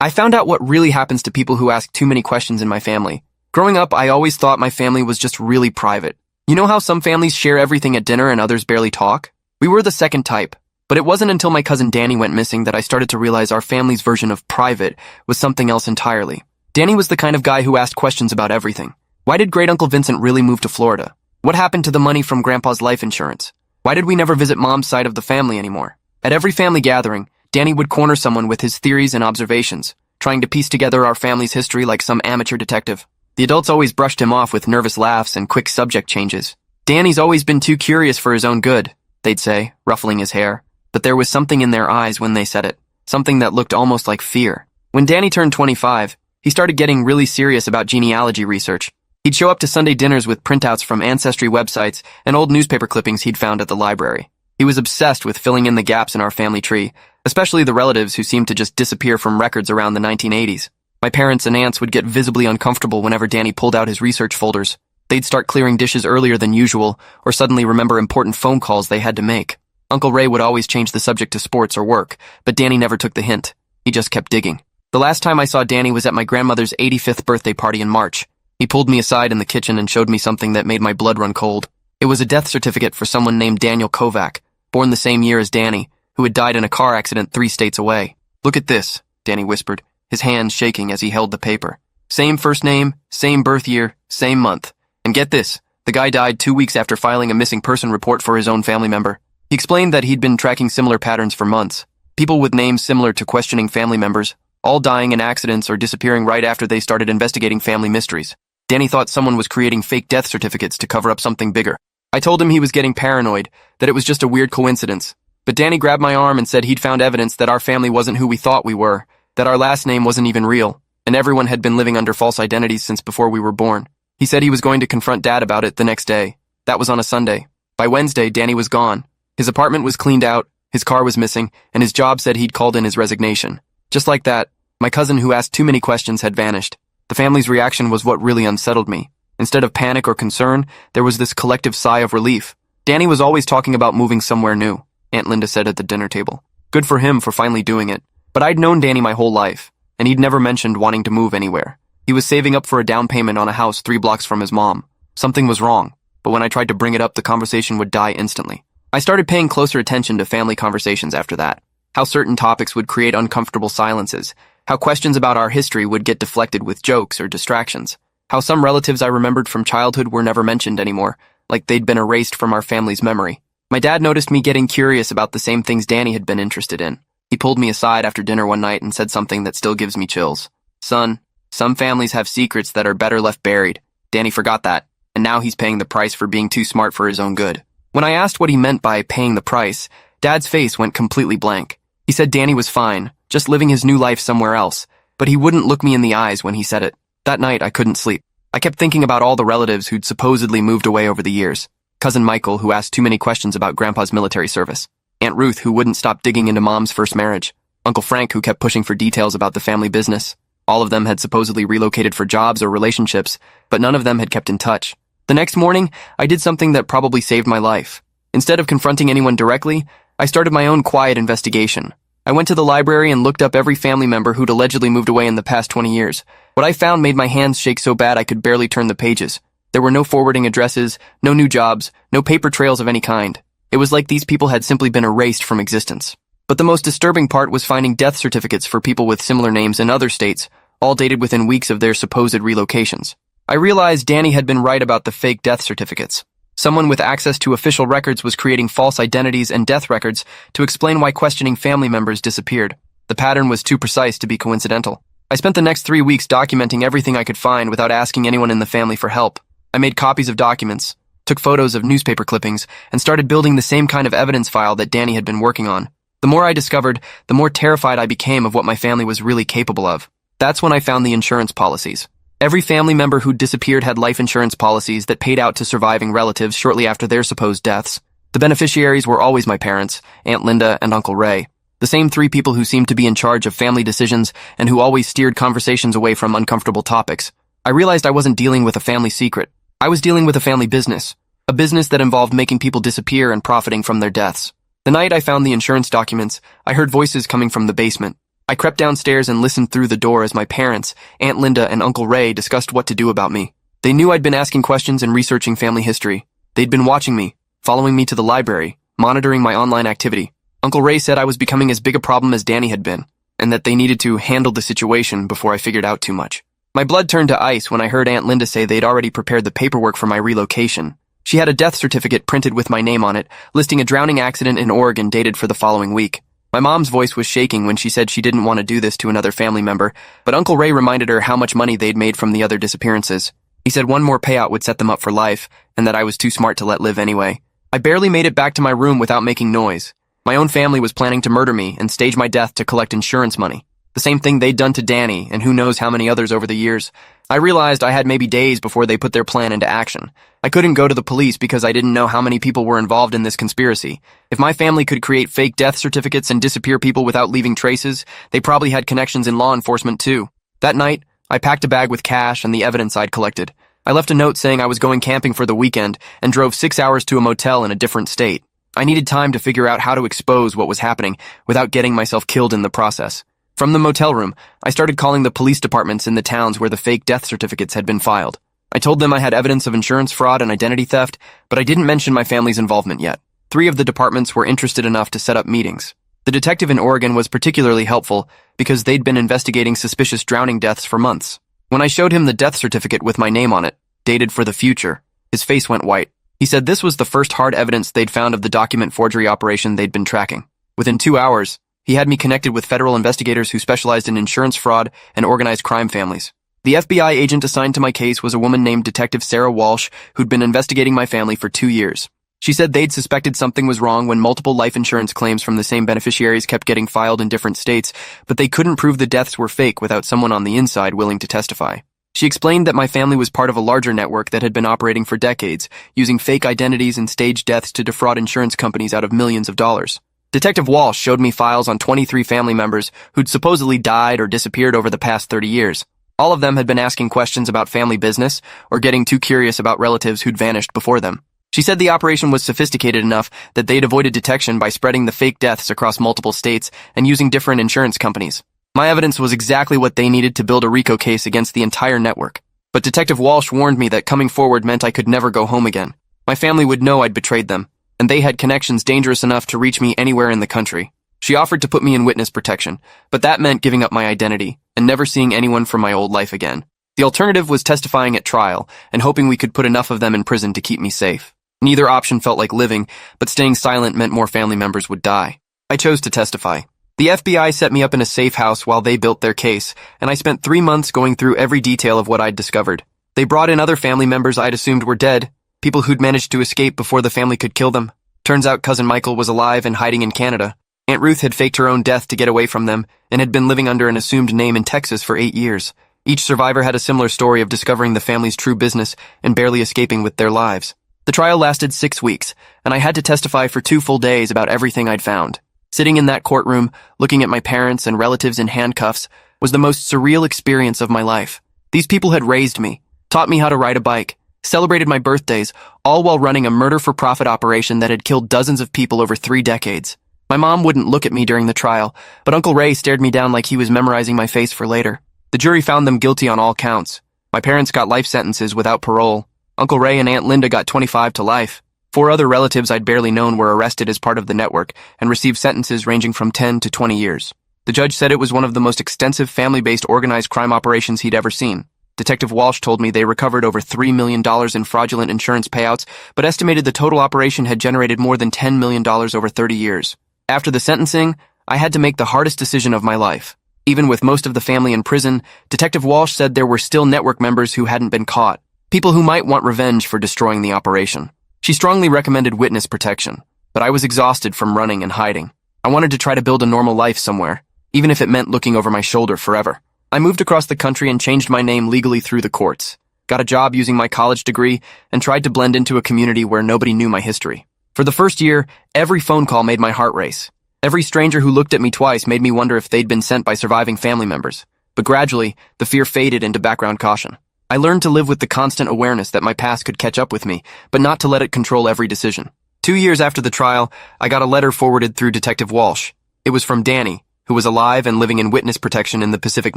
I found out what really happens to people who ask too many questions in my family. Growing up, I always thought my family was just really private. You know how some families share everything at dinner and others barely talk? We were the second type, but it wasn't until my cousin Danny went missing that I started to realize our family's version of private was something else entirely. Danny was the kind of guy who asked questions about everything. Why did Great Uncle Vincent really move to Florida? What happened to the money from Grandpa's life insurance? Why did we never visit Mom's side of the family anymore? At every family gathering, Danny would corner someone with his theories and observations, trying to piece together our family's history like some amateur detective. The adults always brushed him off with nervous laughs and quick subject changes. Danny's always been too curious for his own good, they'd say, ruffling his hair. But there was something in their eyes when they said it, something that looked almost like fear. When Danny turned 25, he started getting really serious about genealogy research. He'd show up to Sunday dinners with printouts from ancestry websites and old newspaper clippings he'd found at the library. He was obsessed with filling in the gaps in our family tree, especially the relatives who seemed to just disappear from records around the 1980s. My parents and aunts would get visibly uncomfortable whenever Danny pulled out his research folders. They'd start clearing dishes earlier than usual, or suddenly remember important phone calls they had to make. Uncle Ray would always change the subject to sports or work, but Danny never took the hint. He just kept digging. The last time I saw Danny was at my grandmother's 85th birthday party in March. He pulled me aside in the kitchen and showed me something that made my blood run cold. It was a death certificate for someone named Daniel Kovac, born the same year as Danny, who had died in a car accident 3 states away. "Look at this," Danny whispered, his hands shaking as he held the paper. "Same first name, same birth year, same month. And get this, the guy died 2 weeks after filing a missing person report for his own family member." He explained that he'd been tracking similar patterns for months. People with names similar to questioning family members, all dying in accidents or disappearing right after they started investigating family mysteries. Danny thought someone was creating fake death certificates to cover up something bigger. I told him he was getting paranoid, that it was just a weird coincidence. But Danny grabbed my arm and said he'd found evidence that our family wasn't who we thought we were, that our last name wasn't even real, and everyone had been living under false identities since before we were born. He said he was going to confront Dad about it the next day. That was on a Sunday. By Wednesday, Danny was gone. His apartment was cleaned out, his car was missing, and his job said he'd called in his resignation. Just like that, my cousin who asked too many questions had vanished. The family's reaction was what really unsettled me. Instead of panic or concern, there was this collective sigh of relief. Danny was always talking about moving somewhere new, Aunt Linda said at the dinner table. Good for him for finally doing it. But I'd known Danny my whole life, and he'd never mentioned wanting to move anywhere. He was saving up for a down payment on a house 3 blocks from his mom. Something was wrong, but when I tried to bring it up, the conversation would die instantly. I started paying closer attention to family conversations after that. How certain topics would create uncomfortable silences. How questions about our history would get deflected with jokes or distractions. How some relatives I remembered from childhood were never mentioned anymore, like they'd been erased from our family's memory. My dad noticed me getting curious about the same things Danny had been interested in. He pulled me aside after dinner one night and said something that still gives me chills. "Son, some families have secrets that are better left buried. Danny forgot that, and now he's paying the price for being too smart for his own good." When I asked what he meant by paying the price, Dad's face went completely blank. He said Danny was fine, just living his new life somewhere else, but he wouldn't look me in the eyes when he said it. That night, I couldn't sleep. I kept thinking about all the relatives who'd supposedly moved away over the years. Cousin Michael, who asked too many questions about Grandpa's military service. Aunt Ruth, who wouldn't stop digging into Mom's first marriage. Uncle Frank, who kept pushing for details about the family business. All of them had supposedly relocated for jobs or relationships, but none of them had kept in touch. The next morning, I did something that probably saved my life. Instead of confronting anyone directly, I started my own quiet investigation. I went to the library and looked up every family member who'd allegedly moved away in the past 20 years. What I found made my hands shake so bad I could barely turn the pages. There were no forwarding addresses, no new jobs, no paper trails of any kind. It was like these people had simply been erased from existence. But the most disturbing part was finding death certificates for people with similar names in other states, all dated within weeks of their supposed relocations. I realized Danny had been right about the fake death certificates. Someone with access to official records was creating false identities and death records to explain why questioning family members disappeared. The pattern was too precise to be coincidental. I spent the next 3 weeks documenting everything I could find without asking anyone in the family for help. I made copies of documents, took photos of newspaper clippings, and started building the same kind of evidence file that Danny had been working on. The more I discovered, the more terrified I became of what my family was really capable of. That's when I found the insurance policies. Every family member who disappeared had life insurance policies that paid out to surviving relatives shortly after their supposed deaths. The beneficiaries were always my parents, Aunt Linda, and Uncle Ray. The same 3 people who seemed to be in charge of family decisions and who always steered conversations away from uncomfortable topics. I realized I wasn't dealing with a family secret. I was dealing with a family business. A business that involved making people disappear and profiting from their deaths. The night I found the insurance documents, I heard voices coming from the basement. I crept downstairs and listened through the door as my parents, Aunt Linda and Uncle Ray, discussed what to do about me. They knew I'd been asking questions and researching family history. They'd been watching me, following me to the library, monitoring my online activity. Uncle Ray said I was becoming as big a problem as Danny had been, and that they needed to handle the situation before I figured out too much. My blood turned to ice when I heard Aunt Linda say they'd already prepared the paperwork for my relocation. She had a death certificate printed with my name on it, listing a drowning accident in Oregon dated for the following week. My mom's voice was shaking when she said she didn't want to do this to another family member, but Uncle Ray reminded her how much money they'd made from the other disappearances. He said one more payout would set them up for life, and that I was too smart to let live anyway. I barely made it back to my room without making noise. My own family was planning to murder me and stage my death to collect insurance money. The same thing they'd done to Danny, and who knows how many others over the years. I realized I had maybe days before they put their plan into action. I couldn't go to the police because I didn't know how many people were involved in this conspiracy. If my family could create fake death certificates and disappear people without leaving traces, they probably had connections in law enforcement too. That night, I packed a bag with cash and the evidence I'd collected. I left a note saying I was going camping for the weekend and drove 6 hours to a motel in a different state. I needed time to figure out how to expose what was happening without getting myself killed in the process. From the motel room, I started calling the police departments in the towns where the fake death certificates had been filed. I told them I had evidence of insurance fraud and identity theft, but I didn't mention my family's involvement yet. 3 of the departments were interested enough to set up meetings. The detective in Oregon was particularly helpful because they'd been investigating suspicious drowning deaths for months. When I showed him the death certificate with my name on it, dated for the future, his face went white. He said this was the first hard evidence they'd found of the document forgery operation they'd been tracking. Within 2 hours, he had me connected with federal investigators who specialized in insurance fraud and organized crime families. The FBI agent assigned to my case was a woman named Detective Sarah Walsh, who'd been investigating my family for 2 years. She said they'd suspected something was wrong when multiple life insurance claims from the same beneficiaries kept getting filed in different states, but they couldn't prove the deaths were fake without someone on the inside willing to testify. She explained that my family was part of a larger network that had been operating for decades, using fake identities and staged deaths to defraud insurance companies out of millions of dollars. Detective Walsh showed me files on 23 family members who'd supposedly died or disappeared over the past 30 years. All of them had been asking questions about family business or getting too curious about relatives who'd vanished before them. She said the operation was sophisticated enough that they'd avoided detection by spreading the fake deaths across multiple states and using different insurance companies. My evidence was exactly what they needed to build a RICO case against the entire network. But Detective Walsh warned me that coming forward meant I could never go home again. My family would know I'd betrayed them, and they had connections dangerous enough to reach me anywhere in the country. She offered to put me in witness protection, but that meant giving up my identity and never seeing anyone from my old life again. The alternative was testifying at trial and hoping we could put enough of them in prison to keep me safe. Neither option felt like living, but staying silent meant more family members would die. I chose to testify. The FBI set me up in a safe house while they built their case, and I spent 3 months going through every detail of what I'd discovered. They brought in other family members I'd assumed were dead, people who'd managed to escape before the family could kill them. Turns out Cousin Michael was alive and hiding in Canada. Aunt Ruth had faked her own death to get away from them and had been living under an assumed name in Texas for 8 years. Each survivor had a similar story of discovering the family's true business and barely escaping with their lives. The trial lasted 6 weeks, and I had to testify for 2 full days about everything I'd found. Sitting in that courtroom, looking at my parents and relatives in handcuffs, was the most surreal experience of my life. These people had raised me, taught me how to ride a bike, celebrated my birthdays, all while running a murder-for-profit operation that had killed dozens of people over 3 decades. My mom wouldn't look at me during the trial, but Uncle Ray stared me down like he was memorizing my face for later. The jury found them guilty on all counts. My parents got life sentences without parole. Uncle Ray and Aunt Linda got 25 to life. 4 other relatives I'd barely known were arrested as part of the network and received sentences ranging from 10 to 20 years. The judge said it was one of the most extensive family-based organized crime operations he'd ever seen. Detective Walsh told me they recovered over $3 million in fraudulent insurance payouts, but estimated the total operation had generated more than $10 million over 30 years. After the sentencing, I had to make the hardest decision of my life. Even with most of the family in prison, Detective Walsh said there were still network members who hadn't been caught, people who might want revenge for destroying the operation. She strongly recommended witness protection, but I was exhausted from running and hiding. I wanted to try to build a normal life somewhere, even if it meant looking over my shoulder forever. I moved across the country and changed my name legally through the courts, got a job using my college degree, and tried to blend into a community where nobody knew my history. For the first year, every phone call made my heart race. Every stranger who looked at me twice made me wonder if they'd been sent by surviving family members. But gradually, the fear faded into background caution. I learned to live with the constant awareness that my past could catch up with me, but not to let it control every decision. 2 years after the trial, I got a letter forwarded through Detective Walsh. It was from Danny, who was alive and living in witness protection in the Pacific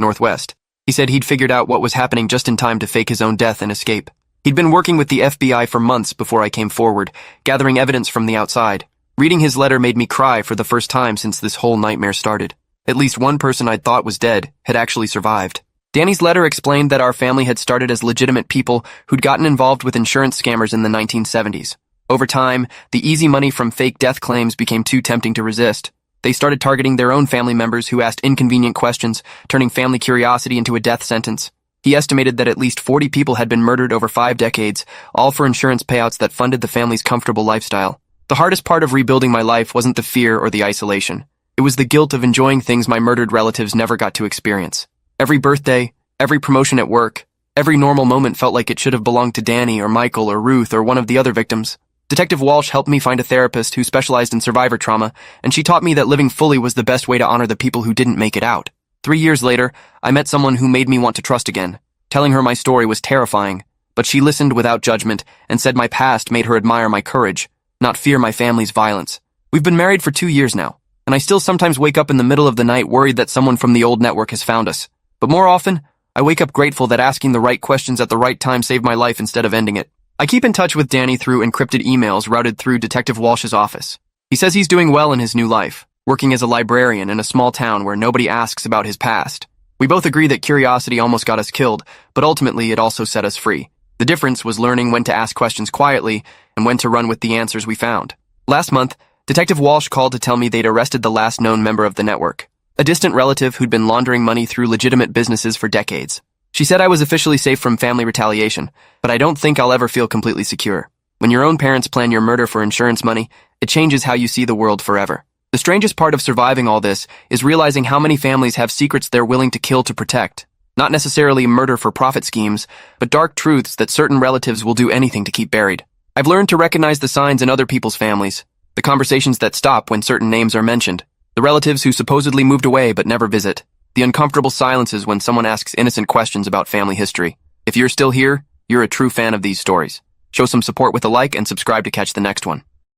Northwest. He said he'd figured out what was happening just in time to fake his own death and escape. He'd been working with the FBI for months before I came forward, gathering evidence from the outside. Reading his letter made me cry for the first time since this whole nightmare started. At least one person I'd thought was dead had actually survived. Danny's letter explained that our family had started as legitimate people who'd gotten involved with insurance scammers in the 1970s. Over time, the easy money from fake death claims became too tempting to resist. They started targeting their own family members who asked inconvenient questions, turning family curiosity into a death sentence. He estimated that at least 40 people had been murdered over 5 decades, all for insurance payouts that funded the family's comfortable lifestyle. The hardest part of rebuilding my life wasn't the fear or the isolation. It was the guilt of enjoying things my murdered relatives never got to experience. Every birthday, every promotion at work, every normal moment felt like it should have belonged to Danny or Michael or Ruth or one of the other victims. Detective Walsh helped me find a therapist who specialized in survivor trauma, and she taught me that living fully was the best way to honor the people who didn't make it out. 3 years later, I met someone who made me want to trust again. Telling her my story was terrifying, but she listened without judgment and said my past made her admire my courage, not fear my family's violence. We've been married for 2 years now, and I still sometimes wake up in the middle of the night worried that someone from the old network has found us. But more often, I wake up grateful that asking the right questions at the right time saved my life instead of ending it. I keep in touch with Danny through encrypted emails routed through Detective Walsh's office. He says he's doing well in his new life, working as a librarian in a small town where nobody asks about his past. We both agree that curiosity almost got us killed, but ultimately it also set us free. The difference was learning when to ask questions quietly and when to run with the answers we found. Last month, Detective Walsh called to tell me they'd arrested the last known member of the network, a distant relative who'd been laundering money through legitimate businesses for decades. She said I was officially safe from family retaliation, but I don't think I'll ever feel completely secure. When your own parents plan your murder for insurance money, it changes how you see the world forever. The strangest part of surviving all this is realizing how many families have secrets they're willing to kill to protect. Not necessarily murder for profit schemes, but dark truths that certain relatives will do anything to keep buried. I've learned to recognize the signs in other people's families, the conversations that stop when certain names are mentioned, the relatives who supposedly moved away but never visit, the uncomfortable silences when someone asks innocent questions about family history. If you're still here, you're a true fan of these stories. Show some support with a like and subscribe to catch the next one.